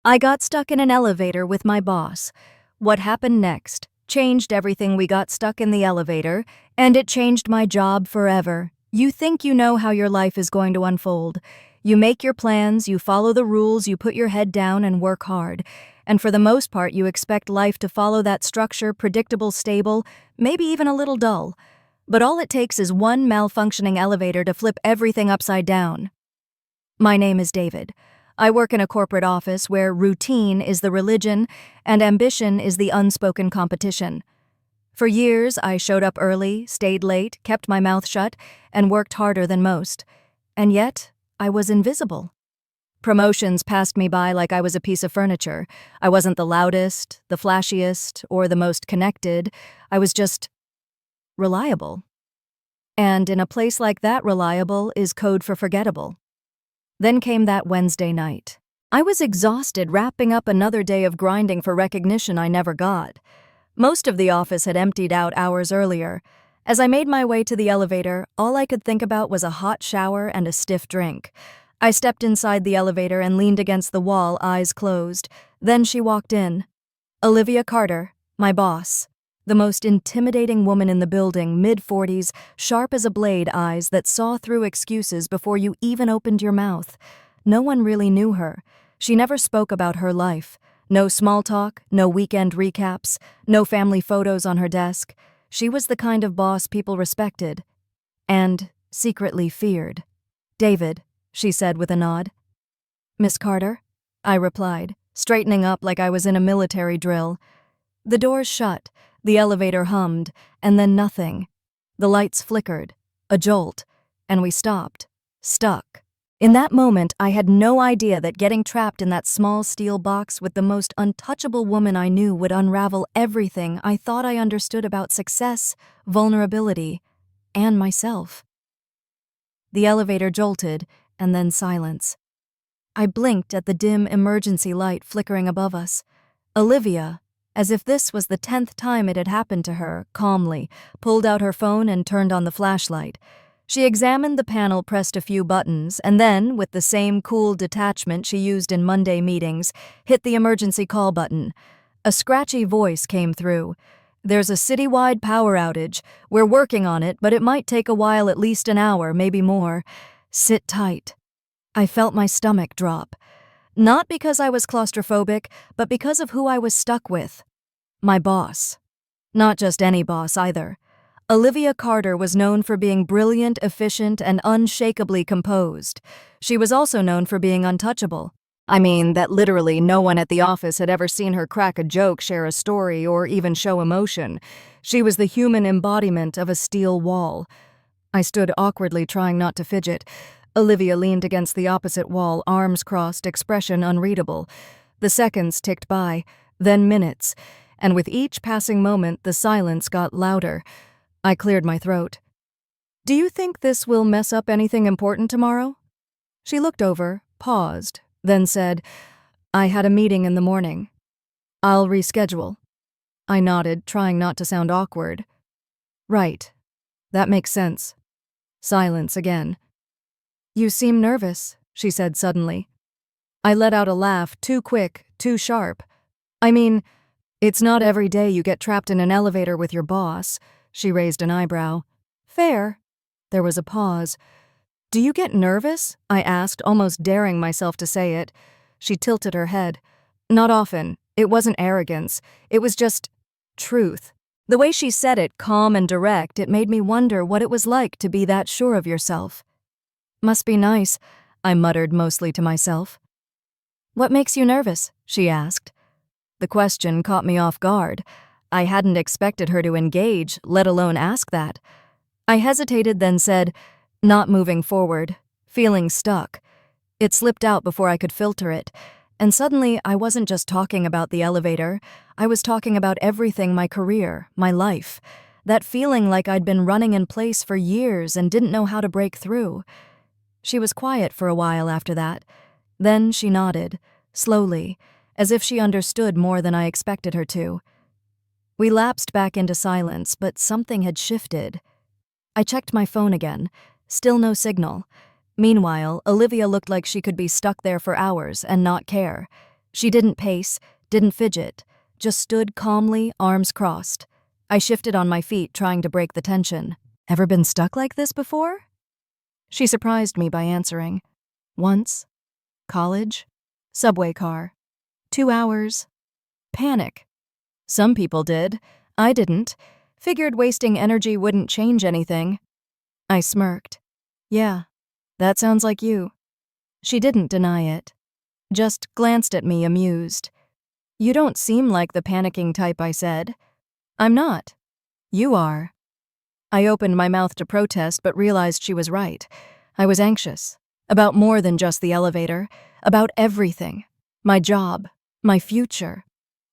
I got stuck in an elevator with my boss. What happened next changed everything. We got stuck in the elevator, and it changed my job forever. You think you know how your life is going to unfold. You make your plans, you follow the rules, you put your head down and work hard. And for the most part, you expect life to follow that structure, predictable, stable, maybe even a little dull. But all it takes is one malfunctioning elevator to flip everything upside down. My name is David. I work in a corporate office where routine is the religion and ambition is the unspoken competition. For years, I showed up early, stayed late, kept my mouth shut, and worked harder than most. And yet, I was invisible. Promotions passed me by like I was a piece of furniture. I wasn't the loudest, the flashiest, or the most connected. I was just reliable. And in a place like that, reliable is code for forgettable. Then came that Wednesday night. I was exhausted, wrapping up another day of grinding for recognition I never got. Most of the office had emptied out hours earlier. As I made my way to the elevator, all I could think about was a hot shower and a stiff drink. I stepped inside the elevator and leaned against the wall, eyes closed. Then she walked in. Olivia Carter, my boss. The most intimidating woman in the building, mid-40s, sharp as a blade eyes that saw through excuses before you even opened your mouth. No one really knew her. She never spoke about her life. No small talk, no weekend recaps, no family photos on her desk. She was the kind of boss people respected and secretly feared. "David," she said with a nod. "Miss Carter?" I replied, straightening up like I was in a military drill. The doors shut. The elevator hummed, and then nothing. The lights flickered, a jolt, and we stopped, stuck. In that moment, I had no idea that getting trapped in that small steel box with the most untouchable woman I knew would unravel everything I thought I understood about success, vulnerability, and myself. The elevator jolted, and then silence. I blinked at the dim emergency light flickering above us. Olivia, as if this was the 10th time it had happened to her, calmly, pulled out her phone and turned on the flashlight. She examined the panel, pressed a few buttons, and then, with the same cool detachment she used in Monday meetings, hit the emergency call button. A scratchy voice came through. "There's a citywide power outage. We're working on it, but it might take a while, at least an hour, maybe more. Sit tight." I felt my stomach drop. Not because I was claustrophobic, but because of who I was stuck with. My boss. Not just any boss, either. Olivia Carter was known for being brilliant, efficient, and unshakably composed. She was also known for being untouchable. I mean, that literally no one at the office had ever seen her crack a joke, share a story, or even show emotion. She was the human embodiment of a steel wall. I stood awkwardly, trying not to fidget. Olivia leaned against the opposite wall, arms crossed, expression unreadable. The seconds ticked by, then minutes, and with each passing moment, the silence got louder. I cleared my throat. "Do you think this will mess up anything important tomorrow?" She looked over, paused, then said, "I had a meeting in the morning. I'll reschedule." I nodded, trying not to sound awkward. "Right. That makes sense." Silence again. "You seem nervous," she said suddenly. I let out a laugh, too quick, too sharp. "I mean, it's not every day you get trapped in an elevator with your boss." She raised an eyebrow. "Fair." There was a pause. "Do you get nervous?" I asked, almost daring myself to say it. She tilted her head. "Not often. It wasn't arrogance. It was just truth." The way she said it, calm and direct, it made me wonder what it was like to be that sure of yourself. "Must be nice," I muttered, mostly to myself. "What makes you nervous?" she asked. The question caught me off guard. I hadn't expected her to engage, let alone ask that. I hesitated, then said, "Not moving forward, feeling stuck." It slipped out before I could filter it, and suddenly I wasn't just talking about the elevator. I was talking about everything: my career, my life. That feeling like I'd been running in place for years and didn't know how to break through. She was quiet for a while after that. Then she nodded, slowly, as if she understood more than I expected her to. We lapsed back into silence, but something had shifted. I checked my phone again. Still no signal. Meanwhile, Olivia looked like she could be stuck there for hours and not care. She didn't pace, didn't fidget, just stood calmly, arms crossed. I shifted on my feet, trying to break the tension. Ever been stuck like this before? She surprised me by answering. Once. College. Subway car. 2 hours. Panic. Some people did. I didn't. Figured wasting energy wouldn't change anything. I smirked. Yeah, that sounds like you. She didn't deny it. Just glanced at me, amused. You don't seem like the panicking type, I said. I'm not. You are. I opened my mouth to protest, but realized she was right. I was anxious. About more than just the elevator. About everything. My job. My future.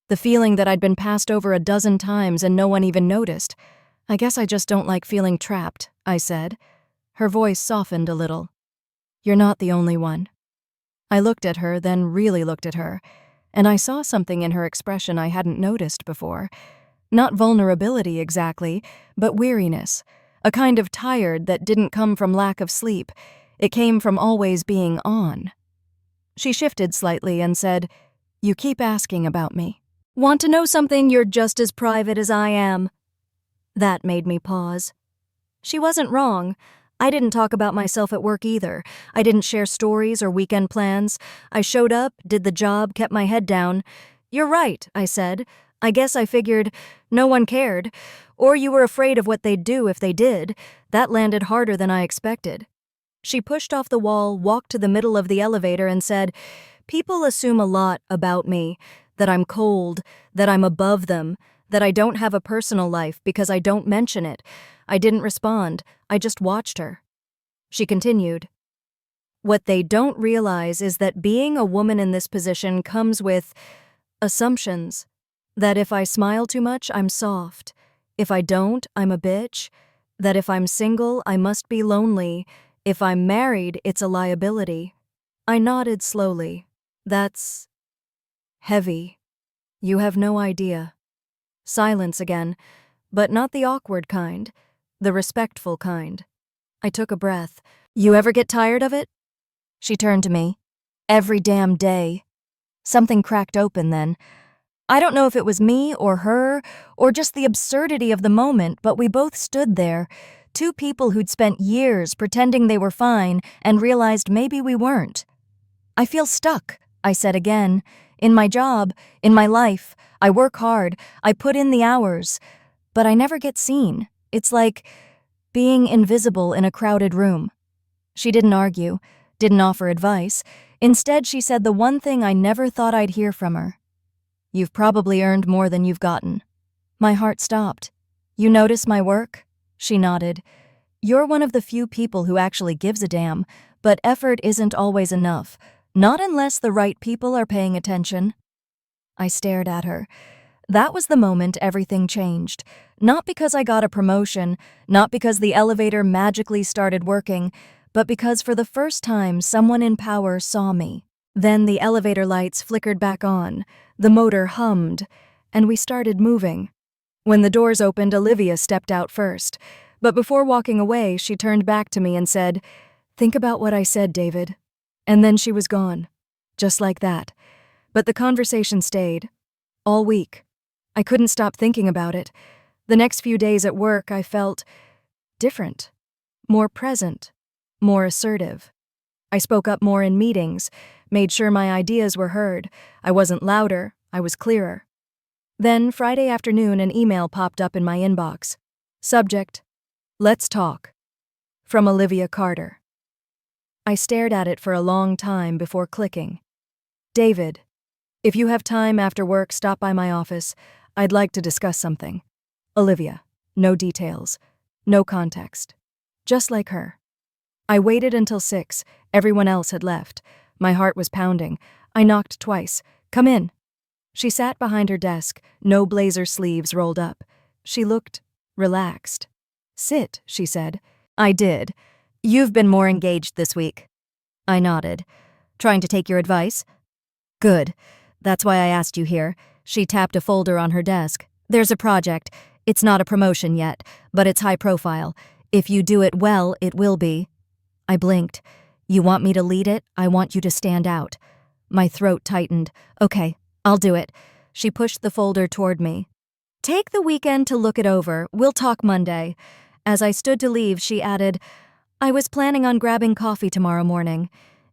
The feeling that I'd been passed over a dozen times and no one even noticed. I guess I just don't like feeling trapped, I said. Her voice softened a little. You're not the only one. I looked at her, then really looked at her, and I saw something in her expression I hadn't noticed before. Not vulnerability exactly, but weariness. A kind of tired that didn't come from lack of sleep. It came from always being on. She shifted slightly and said, You keep asking about me. Want to know something? You're just as private as I am. That made me pause. She wasn't wrong. I didn't talk about myself at work either. I didn't share stories or weekend plans. I showed up, did the job, kept my head down. You're right, I said. I guess I figured no one cared. Or you were afraid of what they'd do if they did. That landed harder than I expected. She pushed off the wall, walked to the middle of the elevator and said, People assume a lot about me. That I'm cold, that I'm above them, that I don't have a personal life because I don't mention it. I didn't respond. I just watched her. She continued, What they don't realize is that being a woman in this position comes with assumptions. That if I smile too much, I'm soft. If I don't, I'm a bitch. That if I'm single, I must be lonely. If I'm married, it's a liability. I nodded slowly. That's heavy. You have no idea. Silence again, but not the awkward kind, the respectful kind. I took a breath. You ever get tired of it? She turned to me. Every damn day. Something cracked open then. I don't know if it was me or her or just the absurdity of the moment, but we both stood there, two people who'd spent years pretending they were fine and realized maybe we weren't. I feel stuck, I said again. In my job, in my life, I work hard, I put in the hours, but I never get seen. It's like being invisible in a crowded room. She didn't argue, didn't offer advice. Instead, she said the one thing I never thought I'd hear from her. You've probably earned more than you've gotten. My heart stopped. You notice my work? She nodded. You're one of the few people who actually gives a damn, but effort isn't always enough. Not unless the right people are paying attention. I stared at her. That was the moment everything changed. Not because I got a promotion, not because the elevator magically started working, but because for the first time someone in power saw me. Then the elevator lights flickered back on, the motor hummed, and we started moving. When the doors opened, Olivia stepped out first. But before walking away, she turned back to me and said, Think about what I said, David. And then she was gone. Just like that. But the conversation stayed. All week. I couldn't stop thinking about it. The next few days at work, I felt different. More present. More assertive. I spoke up more in meetings, made sure my ideas were heard. I wasn't louder, I was clearer. Then, Friday afternoon, an email popped up in my inbox. Subject, Let's talk. From Olivia Carter. I stared at it for a long time before clicking. David, if you have time after work, stop by my office. I'd like to discuss something. Olivia. No details. No context. Just like her. I waited until 6. Everyone else had left. My heart was pounding. I knocked twice. Come in. She sat behind her desk, no blazer sleeves rolled up. She looked relaxed. Sit, she said. I did. You've been more engaged this week. I nodded. Trying to take your advice? Good. That's why I asked you here. She tapped a folder on her desk. There's a project. It's not a promotion yet, but it's high profile. If you do it well, it will be. I blinked. You want me to lead it? I want you to stand out. My throat tightened. Okay, I'll do it. She pushed the folder toward me. Take the weekend to look it over. We'll talk Monday. As I stood to leave, she added, I was planning on grabbing coffee tomorrow morning.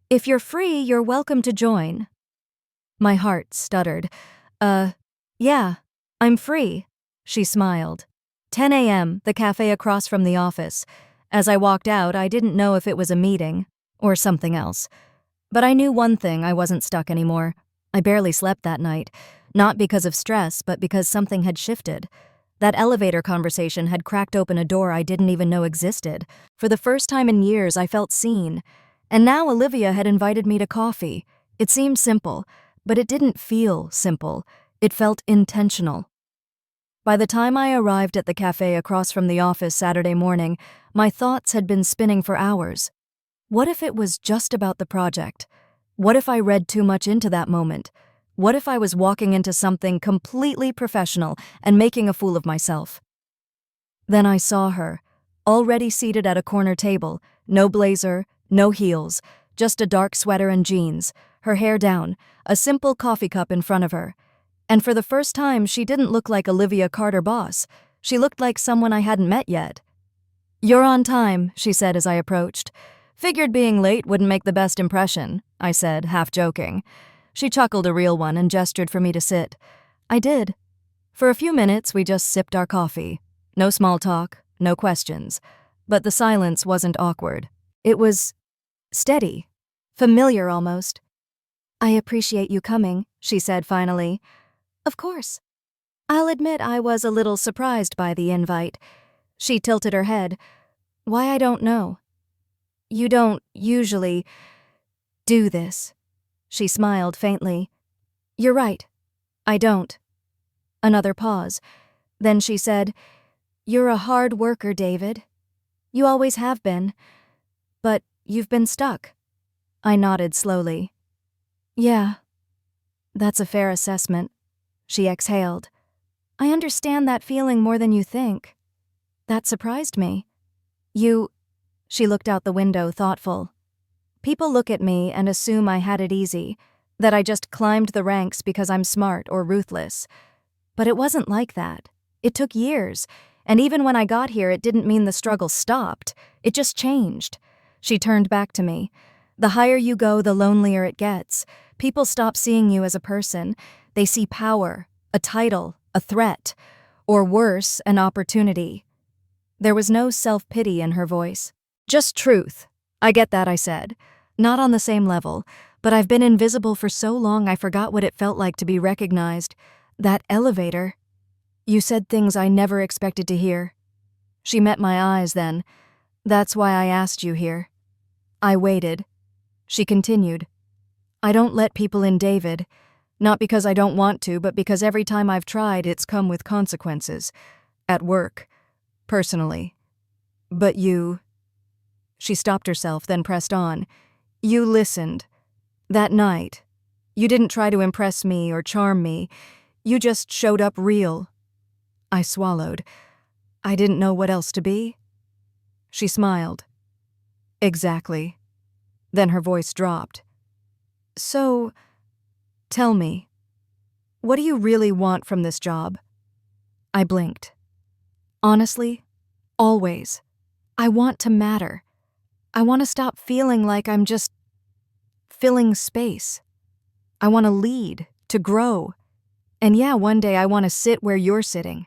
If you're free, you're welcome to join. My heart stuttered. Yeah, I'm free. She smiled. 10 a.m., the cafe across from the office. As I walked out, I didn't know if it was a meeting or something else. But I knew one thing, I wasn't stuck anymore. I barely slept that night, not because of stress, but because something had shifted. That elevator conversation had cracked open a door I didn't even know existed. For the first time in years, I felt seen. And now Olivia had invited me to coffee. It seemed simple, but it didn't feel simple. It felt intentional. By the time I arrived at the cafe across from the office Saturday morning, my thoughts had been spinning for hours. What if it was just about the project? What if I read too much into that moment? What if I was walking into something completely professional and making a fool of myself? Then I saw her, already seated at a corner table, no blazer, no heels, just a dark sweater and jeans, her hair down, a simple coffee cup in front of her. And for the first time, she didn't look like Olivia Carter-Boss. She looked like someone I hadn't met yet. You're on time, she said as I approached. Figured being late wouldn't make the best impression, I said, half joking. She chuckled a real one and gestured for me to sit. I did. For a few minutes, we just sipped our coffee. No small talk, no questions. But the silence wasn't awkward. It was steady, familiar almost. I appreciate you coming, she said finally. Of course. I'll admit I was a little surprised by the invite. She tilted her head. Why, I don't know. You don't usually do this. She smiled faintly. You're right. I don't. Another pause. Then she said, You're a hard worker, David. You always have been. But you've been stuck. I nodded slowly. Yeah, that's a fair assessment. She exhaled. I understand that feeling more than you think. That surprised me. She looked out the window, thoughtful. People look at me and assume I had it easy, that I just climbed the ranks because I'm smart or ruthless. But it wasn't like that. It took years, and even when I got here, it didn't mean the struggle stopped. It just changed. She turned back to me. The higher you go, the lonelier it gets. People stop seeing you as a person. They see power, a title, a threat, or worse, an opportunity. There was no self-pity in her voice. Just truth. I get that, I said. Not on the same level, but I've been invisible for so long I forgot what it felt like to be recognized. That elevator. You said things I never expected to hear. She met my eyes then. That's why I asked you here. I waited. She continued. I don't let people in, David. Not because I don't want to, but because every time I've tried, it's come with consequences. At work. Personally. But you... She stopped herself, then pressed on. You listened. That night. You didn't try to impress me or charm me. You just showed up real. I swallowed. I didn't know what else to be. She smiled. Exactly. Then her voice dropped. So, tell me, what do you really want from this job? I blinked. Honestly, always. I want to matter. I want to stop feeling like I'm just filling space. I want to lead, to grow. And yeah, one day I want to sit where you're sitting.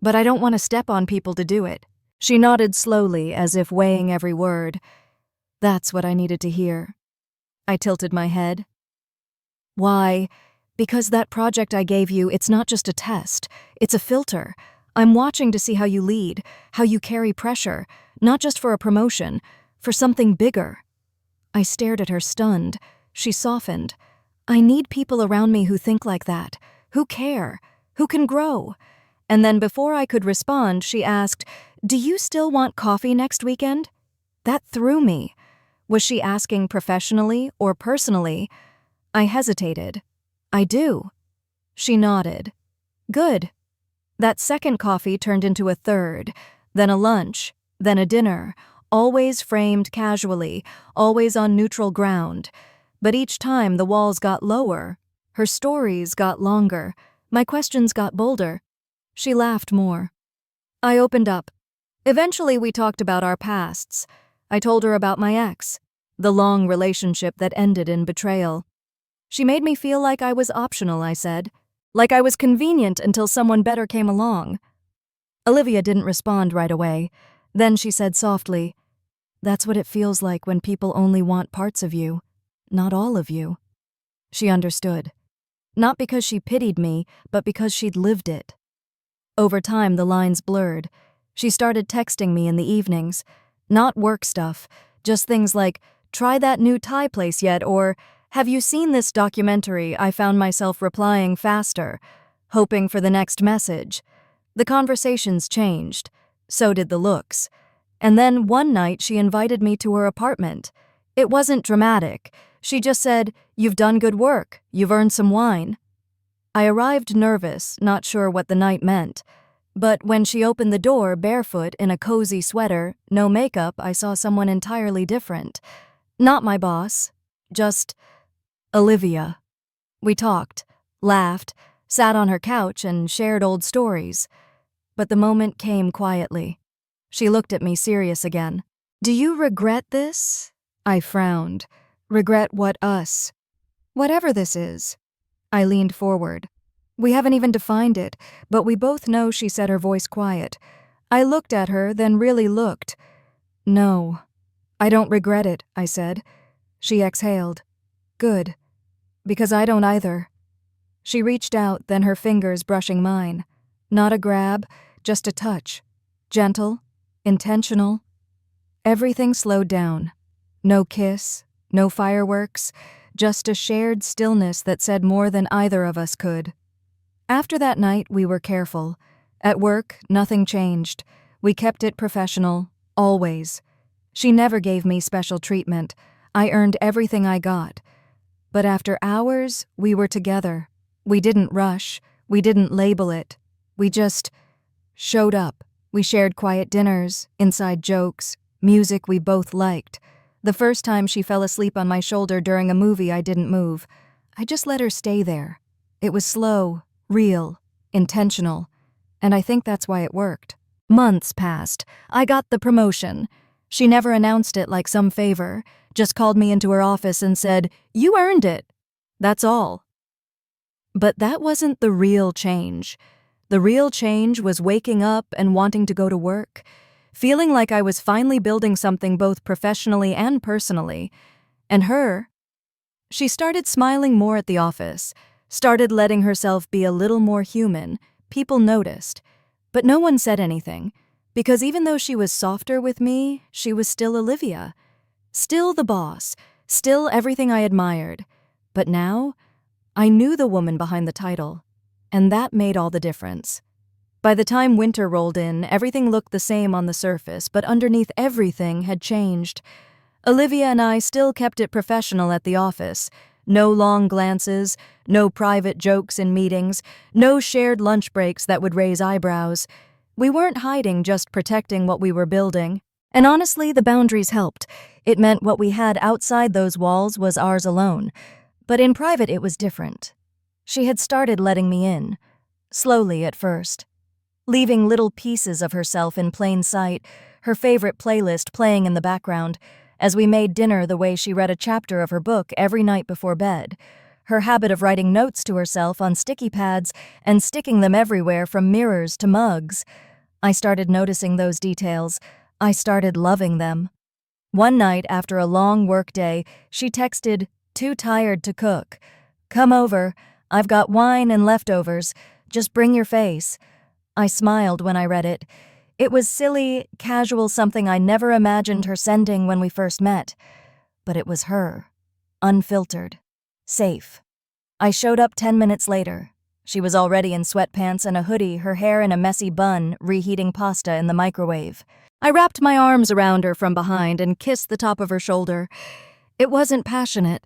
But I don't want to step on people to do it. She nodded slowly, as if weighing every word. That's what I needed to hear. I tilted my head. Why? Because that project I gave you, it's not just a test. It's a filter. I'm watching to see how you lead, how you carry pressure, not just for a promotion, for something bigger. I stared at her, stunned. She softened. I need people around me who think like that, who care, who can grow. And then before I could respond, she asked, Do you still want coffee next weekend? That threw me. Was she asking professionally or personally? I hesitated. I do. She nodded. Good. That second coffee turned into a third, then a lunch, then a dinner, always framed casually, always on neutral ground. But each time the walls got lower, her stories got longer, my questions got bolder. She laughed more. I opened up. Eventually we talked about our pasts. I told her about my ex, the long relationship that ended in betrayal. She made me feel like I was optional, I said. Like I was convenient until someone better came along. Olivia didn't respond right away. Then she said softly, "That's what it feels like when people only want parts of you, not all of you." She understood. Not because she pitied me, but because she'd lived it. Over time, the lines blurred. She started texting me in the evenings. Not work stuff, just things like, "Try that new Thai place yet?" or, "Have you seen this documentary?" I found myself replying faster, hoping for the next message. The conversations changed. So did the looks. And then one night she invited me to her apartment. It wasn't dramatic. She just said, "You've done good work. You've earned some wine." I arrived nervous, not sure what the night meant. But when she opened the door barefoot in a cozy sweater, no makeup, I saw someone entirely different. Not my boss. Just Olivia. We talked, laughed, sat on her couch and shared old stories. But the moment came quietly. She looked at me serious again. "Do you regret this?" I frowned. "Regret what us?" "Whatever this is." I leaned forward. "We haven't even defined it, but we both know," she said, her voice quiet. I looked at her, then really looked. "No, I don't regret it," I said. She exhaled. "Good. Because I don't either." She reached out, then her fingers brushing mine. Not a grab, just a touch. Gentle, intentional. Everything slowed down. No kiss, no fireworks, just a shared stillness that said more than either of us could. After that night, we were careful. At work, nothing changed. We kept it professional, always. She never gave me special treatment. I earned everything I got. But after hours, we were together. We didn't rush. We didn't label it. We just showed up. We shared quiet dinners, inside jokes, music we both liked. The first time she fell asleep on my shoulder during a movie, I didn't move. I just let her stay there. It was slow, real, intentional, and I think that's why it worked. Months passed. I got the promotion. She never announced it like some favor, just called me into her office and said, "You earned it." That's all. But that wasn't the real change. The real change was waking up and wanting to go to work, feeling like I was finally building something both professionally and personally. And her, she started smiling more at the office, started letting herself be a little more human. People noticed, but no one said anything, because even though she was softer with me, she was still Olivia. Still the boss, still everything I admired. But now, I knew the woman behind the title, and that made all the difference. By the time winter rolled in, everything looked the same on the surface, but underneath everything had changed. Olivia and I still kept it professional at the office. No long glances, no private jokes in meetings, no shared lunch breaks that would raise eyebrows. We weren't hiding, just protecting what we were building. And honestly, the boundaries helped. It meant what we had outside those walls was ours alone. But in private, it was different. She had started letting me in. Slowly at first. Leaving little pieces of herself in plain sight, her favorite playlist playing in the background, as we made dinner the way she read a chapter of her book every night before bed, her habit of writing notes to herself on sticky pads and sticking them everywhere from mirrors to mugs. I started noticing those details. I started loving them. One night after a long work day, she texted, "Too tired to cook. Come over. I've got wine and leftovers. Just bring your face." I smiled when I read it. It was silly, casual, something I never imagined her sending when we first met. But it was her. Unfiltered. Safe. I showed up 10 minutes later. She was already in sweatpants and a hoodie, her hair in a messy bun, reheating pasta in the microwave. I wrapped my arms around her from behind and kissed the top of her shoulder. It wasn't passionate.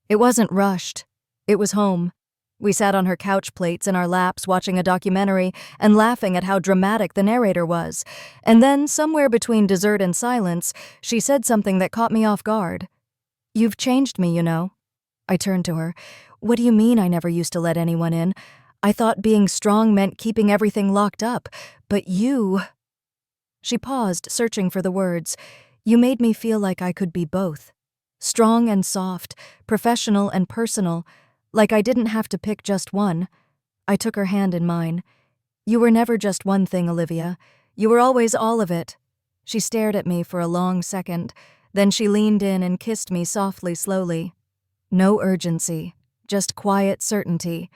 It wasn't rushed. It was home. We sat on her couch plates in our laps watching a documentary and laughing at how dramatic the narrator was. And then, somewhere between dessert and silence, she said something that caught me off guard. "You've changed me, you know." I turned to her. What do you mean I never used to let anyone in? I thought being strong meant keeping everything locked up. But you... She paused, searching for the words. You made me feel like I could be both. Strong and soft, professional and personal, like I didn't have to pick just one. I took her hand in mine. You were never just one thing, Olivia. You were always all of it. She stared at me for a long second. Then she leaned in and kissed me softly, slowly. No urgency, just quiet certainty.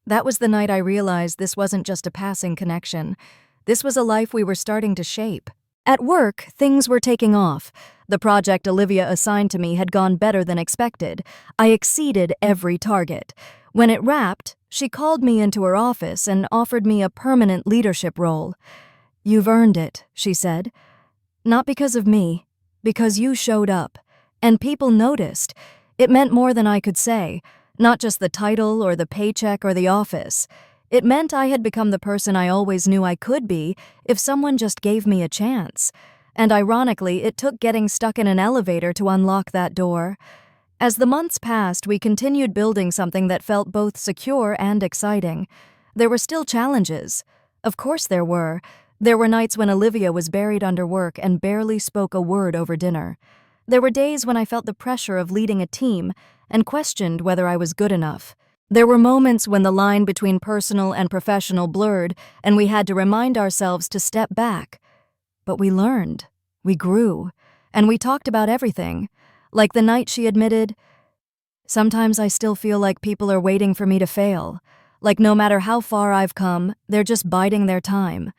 That was the night I realized this wasn't just a passing connection. This was a life we were starting to shape. At work, things were taking off. The project Olivia assigned to me had gone better than expected. I exceeded every target. When it wrapped, she called me into her office and offered me a permanent leadership role. You've earned it, she said. Not because of me, because you showed up. And people noticed. It meant more than I could say. Not just the title or the paycheck or the office. It meant I had become the person I always knew I could be if someone just gave me a chance. And ironically, it took getting stuck in an elevator to unlock that door. As the months passed, we continued building something that felt both secure and exciting. There were still challenges. Of course there were. There were nights when Olivia was buried under work and barely spoke a word over dinner. There were days when I felt the pressure of leading a team and questioned whether I was good enough. There were moments when the line between personal and professional blurred, and we had to remind ourselves to step back. But we learned, we grew, and we talked about everything. Like the night she admitted, sometimes I still feel like people are waiting for me to fail. Like no matter how far I've come, they're just biding their time.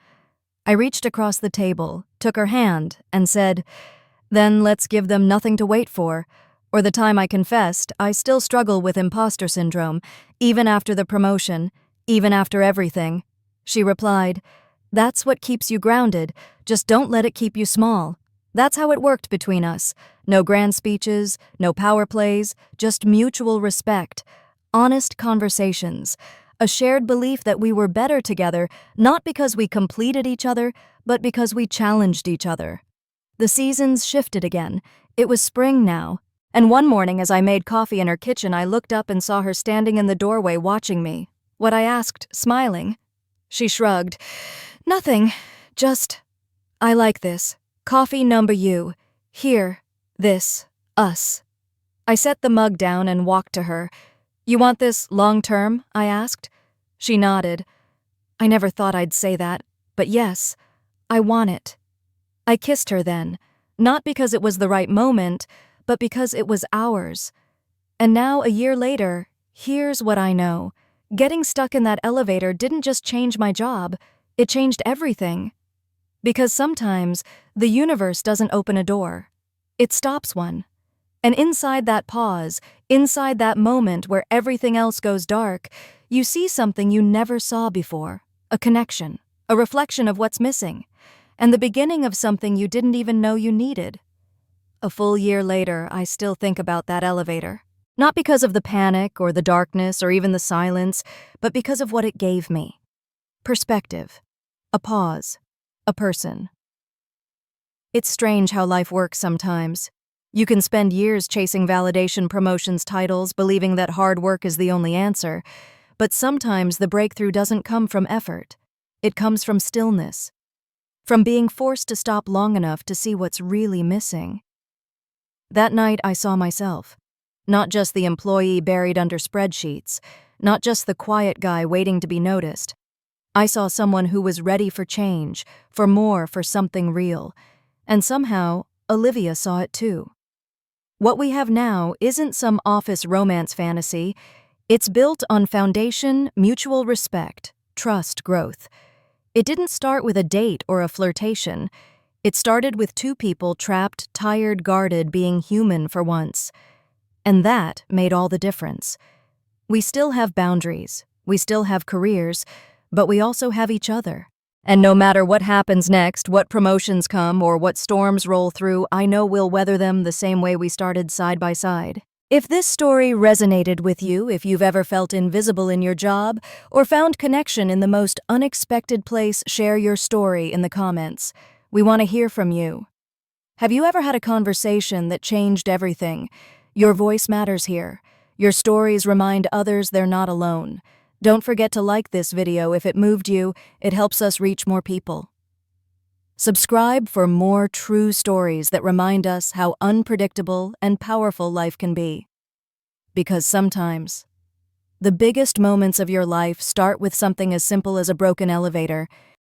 I reached across the table, took her hand, and said, then let's give them nothing to wait for. Or the time I confessed, I still struggle with imposter syndrome, even after the promotion, even after everything. She replied, that's what keeps you grounded, just don't let it keep you small. That's how it worked between us. No grand speeches, no power plays, just mutual respect, honest conversations, a shared belief that we were better together, not because we completed each other, but because we challenged each other. The seasons shifted again. It was spring now. And one morning as I made coffee in her kitchen, I looked up and saw her standing in the doorway watching me. What I asked, smiling. She shrugged. Nothing. Just, I like this. Coffee number you. Here. This. Us. I set the mug down and walked to her. You want this long term? I asked. She nodded. I never thought I'd say that, but yes, I want it. I kissed her then, not because it was the right moment, but because it was ours. And now, a year later, here's what I know. Getting stuck in that elevator didn't just change my job, it changed everything. Because sometimes, the universe doesn't open a door. It stops one. And inside that pause, inside that moment where everything else goes dark, you see something you never saw before. A connection, a reflection of what's missing, and the beginning of something you didn't even know you needed. A full year later, I still think about that elevator. Not because of the panic or the darkness or even the silence, but because of what it gave me. Perspective. A pause. A person. It's strange how life works sometimes. You can spend years chasing validation, promotions, titles, believing that hard work is the only answer. But sometimes the breakthrough doesn't come from effort. It comes from stillness. From being forced to stop long enough to see what's really missing. That night I saw myself. Not just the employee buried under spreadsheets, not just the quiet guy waiting to be noticed. I saw someone who was ready for change, for more, for something real. And somehow, Olivia saw it too. What we have now isn't some office romance fantasy. It's built on foundation, mutual respect, trust, growth. It didn't start with a date or a flirtation. It started with two people trapped, tired, guarded, being human for once. And that made all the difference. We still have boundaries, we still have careers, but we also have each other. And no matter what happens next, what promotions come, or what storms roll through, I know we'll weather them the same way we started, side by side. If this story resonated with you, if you've ever felt invisible in your job, or found connection in the most unexpected place, share your story in the comments. We want to hear from you. Have you ever had a conversation that changed everything? Your voice matters here. Your stories remind others they're not alone. Don't forget to like this video if it moved you. It helps us reach more people. Subscribe for more true stories that remind us how unpredictable and powerful life can be. Because sometimes, the biggest moments of your life start with something as simple as a broken elevator.